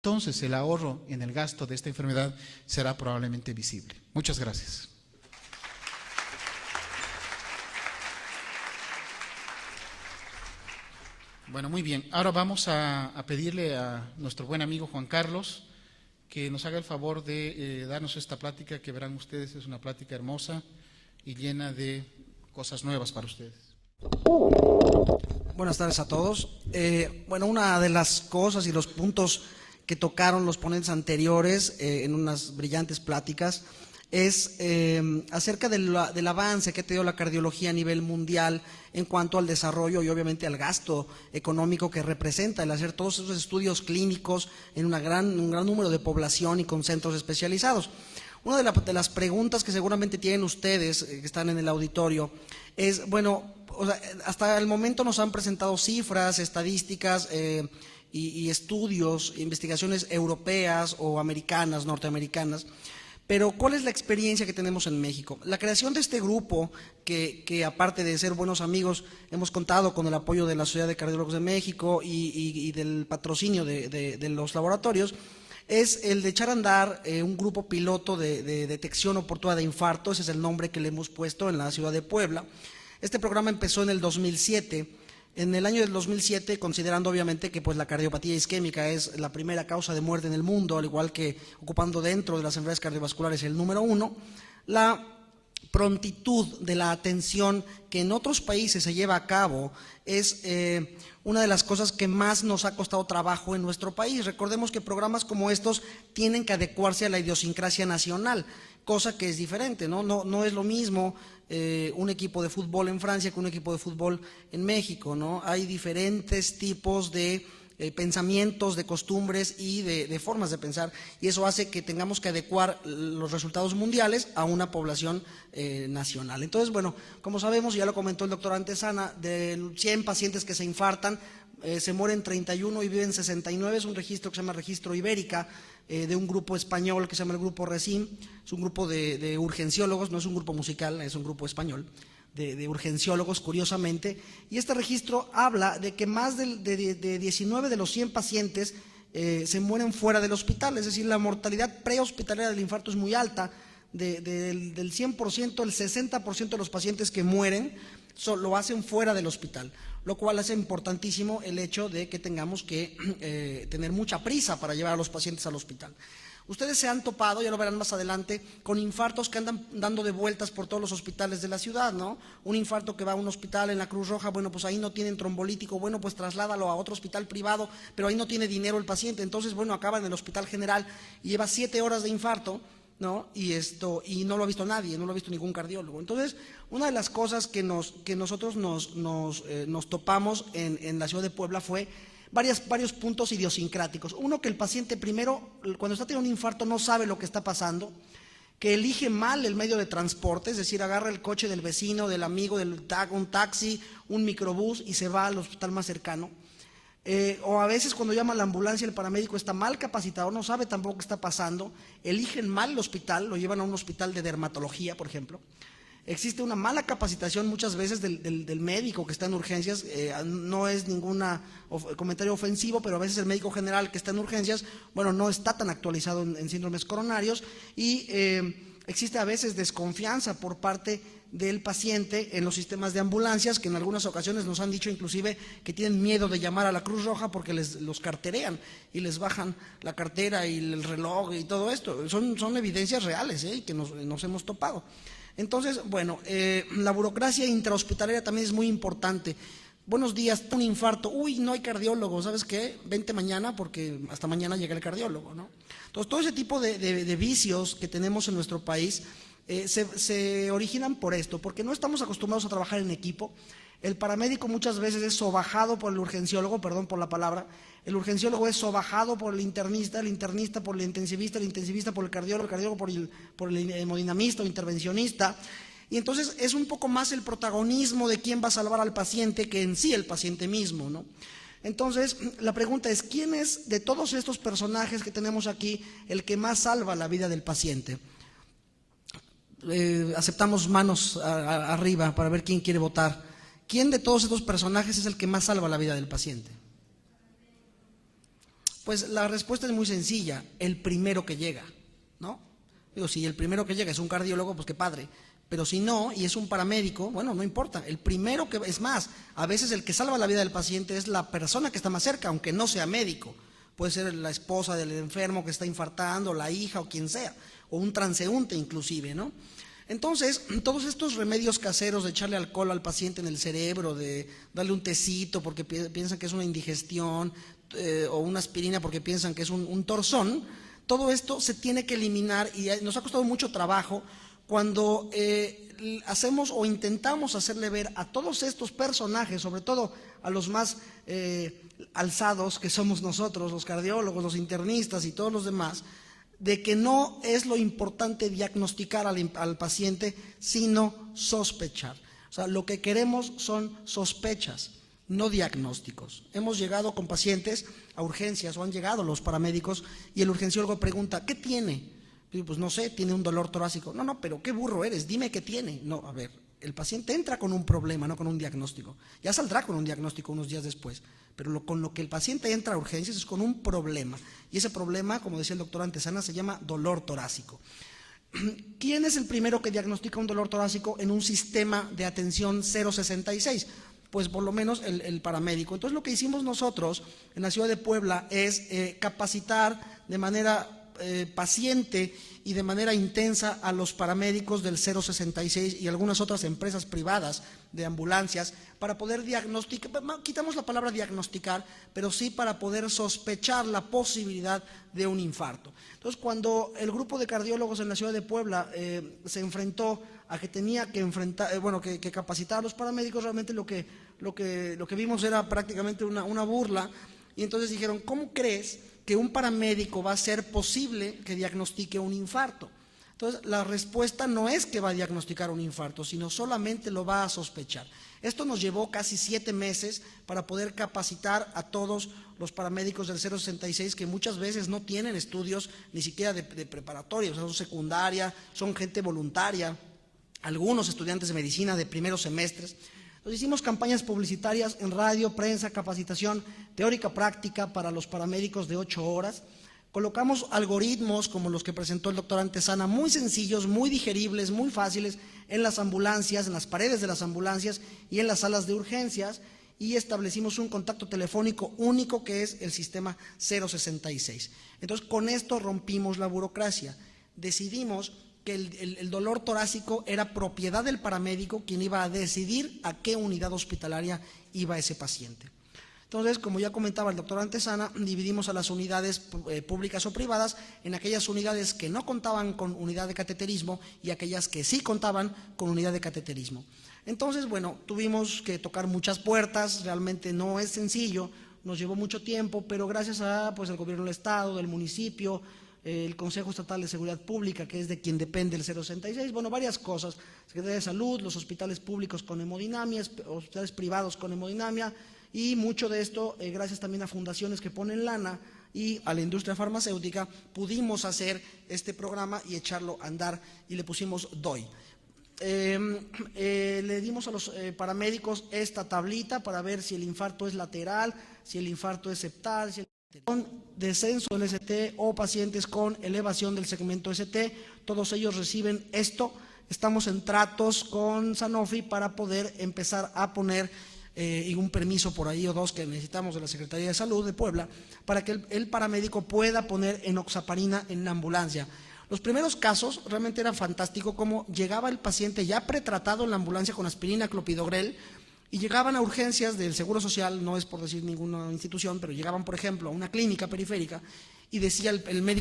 entonces el ahorro en el gasto de esta enfermedad será probablemente visible. Muchas gracias. Bueno, muy bien. Ahora vamos a pedirle a nuestro buen amigo Juan Carlos que nos haga el favor de darnos esta plática, que verán ustedes, es una plática hermosa y llena de cosas nuevas para ustedes. Buenas tardes a todos. Bueno, una de las cosas y los puntos que tocaron los ponentes anteriores en unas brillantes pláticas es acerca del avance que ha tenido la cardiología a nivel mundial en cuanto al desarrollo y obviamente al gasto económico que representa el hacer todos esos estudios clínicos en un gran número de población y con centros especializados. Una de las preguntas que seguramente tienen ustedes que están en el auditorio es, bueno, o sea, hasta el momento nos han presentado cifras, estadísticas y estudios, investigaciones europeas o americanas, norteamericanas, pero ¿cuál es la experiencia que tenemos en México? La creación de este grupo, que aparte de ser buenos amigos, hemos contado con el apoyo de la Sociedad de Cardiólogos de México y del patrocinio de los laboratorios, es el de echar a andar un grupo piloto de detección oportuna de infarto. Ese es el nombre que le hemos puesto en la ciudad de Puebla. Este programa empezó en el 2007. En el año del 2007, considerando obviamente que pues la cardiopatía isquémica es la primera causa de muerte en el mundo, al igual que ocupando dentro de las enfermedades cardiovasculares el número 1, la prontitud de la atención que en otros países se lleva a cabo es una de las cosas que más nos ha costado trabajo en nuestro país. Recordemos que programas como estos tienen que adecuarse a la idiosincrasia nacional, cosa que es diferente, no es lo mismo un equipo de fútbol en Francia que un equipo de fútbol en México, ¿no? Hay diferentes tipos de pensamientos, de costumbres y de formas de pensar, y eso hace que tengamos que adecuar los resultados mundiales a una población nacional. Entonces, bueno, como sabemos, ya lo comentó el doctor Antesana, de 100 pacientes que se infartan, se mueren 31 y viven 69, es un registro que se llama Registro Ibérica, de un grupo español que se llama el Grupo RECIM, es un grupo de urgenciólogos, no es un grupo musical, es un grupo español, de urgenciólogos, curiosamente, y este registro habla de que más de 19 de los 100 pacientes se mueren fuera del hospital, es decir, la mortalidad prehospitalaria del infarto es muy alta, del 100%, el 60% de los pacientes que mueren lo hacen fuera del hospital, lo cual hace importantísimo el hecho de que tengamos que tener mucha prisa para llevar a los pacientes al hospital. Ustedes se han topado, ya lo verán más adelante, con infartos que andan dando de vueltas por todos los hospitales de la ciudad, ¿no? Un infarto que va a un hospital en la Cruz Roja, bueno, pues ahí no tienen trombolítico, bueno, pues trasládalo a otro hospital privado, pero ahí no tiene dinero el paciente, entonces, bueno, acaba en el hospital general y lleva 7 horas de infarto, ¿no? Y no lo ha visto nadie, no lo ha visto ningún cardiólogo. Entonces, una de las cosas que nosotros nos topamos en la ciudad de Puebla fue varios puntos idiosincráticos. Uno, que el paciente primero, cuando está teniendo un infarto, no sabe lo que está pasando, que elige mal el medio de transporte, es decir, agarra el coche del vecino, del amigo, un taxi, un microbús y se va al hospital más cercano. O a veces cuando llama a la ambulancia el paramédico está mal capacitado, no sabe tampoco qué está pasando, eligen mal el hospital, lo llevan a un hospital de dermatología, por ejemplo. Existe una mala capacitación muchas veces del médico que está en urgencias, no es ningún comentario ofensivo, pero a veces el médico general que está en urgencias, bueno, no está tan actualizado en síndromes coronarios y existe a veces desconfianza por parte del paciente en los sistemas de ambulancias, que en algunas ocasiones nos han dicho inclusive que tienen miedo de llamar a la Cruz Roja porque los carterean y les bajan la cartera y el reloj y todo esto. Son evidencias reales que nos hemos topado. Entonces, bueno, la burocracia intrahospitalaria también es muy importante. Buenos días, un infarto, uy, no hay cardiólogo, ¿sabes qué? Vente mañana porque hasta mañana llega el cardiólogo, ¿no? Entonces, todo ese tipo de vicios que tenemos en nuestro país se originan por esto, porque no estamos acostumbrados a trabajar en equipo. El paramédico muchas veces es sobajado por el urgenciólogo, perdón por la palabra, el urgenciólogo es sobajado por el internista por el intensivista por el cardiólogo por el hemodinamista o intervencionista, y entonces es un poco más el protagonismo de quién va a salvar al paciente que en sí el paciente mismo, ¿no? Entonces, la pregunta es, ¿quién es de todos estos personajes que tenemos aquí el que más salva la vida del paciente? Aceptamos manos arriba para ver quién quiere votar. ¿Quién de todos estos personajes es el que más salva la vida del paciente? Pues la respuesta es muy sencilla, el primero que llega, ¿no? Digo, si el primero que llega es un cardiólogo, pues qué padre. Pero si no, y es un paramédico, bueno, no importa. El primero que, es más, a veces el que salva la vida del paciente es la persona que está más cerca, aunque no sea médico. Puede ser la esposa del enfermo que está infartando, la hija o quien sea, o un transeúnte inclusive, ¿no? Entonces, todos estos remedios caseros de echarle alcohol al paciente en el cerebro, de darle un tecito porque piensan que es una indigestión, o una aspirina porque piensan que es un torzón, todo esto se tiene que eliminar y nos ha costado mucho trabajo cuando hacemos o intentamos hacerle ver a todos estos personajes, sobre todo a los más alzados que somos nosotros, los cardiólogos, los internistas y todos los demás, de que no es lo importante diagnosticar al paciente, sino sospechar. O sea, lo que queremos son sospechas, no diagnósticos. Hemos llegado con pacientes a urgencias o han llegado los paramédicos y el urgenciólogo pregunta, ¿qué tiene? Y pues no sé, tiene un dolor torácico. No, pero qué burro eres, dime qué tiene. No, a ver, el paciente entra con un problema, no con un diagnóstico. Ya saldrá con un diagnóstico unos días después, pero con lo que el paciente entra a urgencias es con un problema. Y ese problema, como decía el doctor Antesana, se llama dolor torácico. ¿Quién es el primero que diagnostica un dolor torácico en un sistema de atención 066? Pues por lo menos el paramédico. Entonces lo que hicimos nosotros en la ciudad de Puebla es capacitar de manera paciente y de manera intensa a los paramédicos del 066 y algunas otras empresas privadas de ambulancias para poder diagnosticar, quitamos la palabra diagnosticar, pero sí para poder sospechar la posibilidad de un infarto. Entonces, cuando el grupo de cardiólogos en la ciudad de Puebla se enfrentó a que tenía que que capacitar a los paramédicos, realmente lo que vimos era prácticamente una burla, y entonces dijeron, ¿cómo crees que un paramédico va a ser posible que diagnostique un infarto? Entonces, la respuesta no es que va a diagnosticar un infarto, sino solamente lo va a sospechar. Esto nos llevó casi 7 meses para poder capacitar a todos los paramédicos del 066 que muchas veces no tienen estudios ni siquiera de preparatoria, o sea, son secundaria, son gente voluntaria, algunos estudiantes de medicina de primeros semestres. Entonces hicimos campañas publicitarias en radio, prensa, capacitación teórica práctica para los paramédicos de 8 horas. Colocamos algoritmos como los que presentó el doctor Antesana, muy sencillos, muy digeribles, muy fáciles, en las ambulancias, en las paredes de las ambulancias y en las salas de urgencias, y establecimos un contacto telefónico único que es el sistema 066. Entonces con esto rompimos la burocracia. Decidimos que el dolor torácico era propiedad del paramédico, quien iba a decidir a qué unidad hospitalaria iba ese paciente. Entonces, como ya comentaba el doctor Antesana, dividimos a las unidades públicas o privadas en aquellas unidades que no contaban con unidad de cateterismo y aquellas que sí contaban con unidad de cateterismo. Entonces, bueno, tuvimos que tocar muchas puertas, realmente no es sencillo, nos llevó mucho tiempo, pero gracias a el gobierno del estado, del municipio, el Consejo Estatal de Seguridad Pública, que es de quien depende el 066, bueno, varias cosas, Secretaría de Salud, los hospitales públicos con hemodinamia, hospitales privados con hemodinamia, y mucho de esto, gracias también a fundaciones que ponen lana y a la industria farmacéutica, pudimos hacer este programa y echarlo a andar, y le pusimos DOI. Le dimos a los paramédicos esta tablita para ver si el infarto es lateral, si el infarto es septal, si con descenso del ST o pacientes con elevación del segmento ST, todos ellos reciben esto. Estamos en tratos con Sanofi para poder empezar a poner y un permiso por ahí o dos que necesitamos de la Secretaría de Salud de Puebla para que el paramédico pueda poner enoxaparina en la ambulancia. Los primeros casos realmente era fantástico cómo llegaba el paciente ya pretratado en la ambulancia con aspirina, clopidogrel, y llegaban a urgencias del Seguro Social, no es por decir ninguna institución, pero llegaban, por ejemplo, a una clínica periférica y decía el médico,